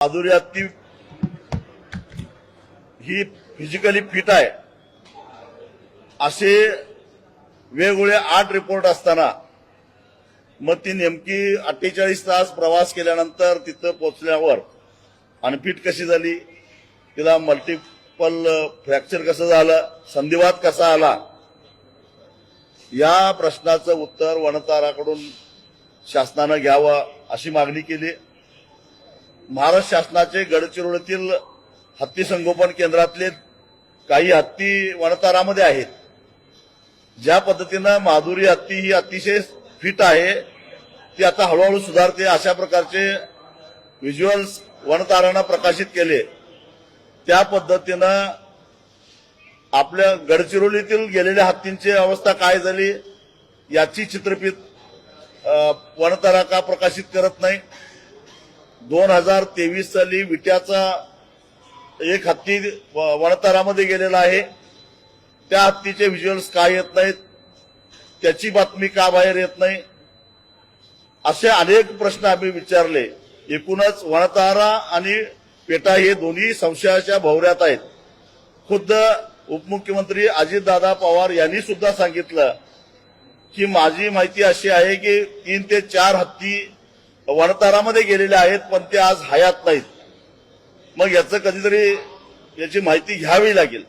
माधुरी हत्ती ही physically fit आहे असे वेगवेगळे 8 रिपोर्ट असताना मग ती नेमकी 48 तास प्रवास केल्यानंतर तिथं पोहोचल्यावर अनफिट कशी झाली, तिला मल्टिपल फ्रॅक्चर कसं झालं, संधिवात कसा आला, या प्रश्नाचं उत्तर वनताराकडून शासनानं घ्यावं अशी मागणी केली। महाराष्ट्र शासनाचे गडचिरोलीतील हत्ती संगोपन केंद्रातले काही हत्ती वनतारामध्ये आहेत। ज्या पद्धतीनं माधुरी हत्ती ही अतिशय फिट आहे, ती आता हळूहळू सुधारते, अशा प्रकारचे व्हिज्युअल्स वनतारानं प्रकाशित केले। त्या पद्धतीनं आपल्या गडचिरोलीतील गेलेल्या हत्तींची अवस्था काय झाली याची चित्रफित वनतारा का प्रकाशित करत नाही। 2023 साली विट्याचा एक हत्ती वनतारामध्ये गेलेला आहे, त्या हत्तीचे व्हिज्युअल्स का येत नाहीत, त्याची बातमी का बाहेर येत नाही, असे अनेक प्रश्न आम्ही विचारले। एकूणच वनतारा आणि पेटा हे दोन्ही संशयाच्या भोवऱ्यात आहेत। खुद्द उपमुख्यमंत्री अजितदादा पवार यांनी सुद्धा सांगितलं की माझी माहिती अशी आहे की 3 ते 4 हत्ती वनतारामध्ये गेलेले आहेत, पण ते आज हयात नाहीत। मग याचं कधीतरी याची माहिती घ्यावी लागेल।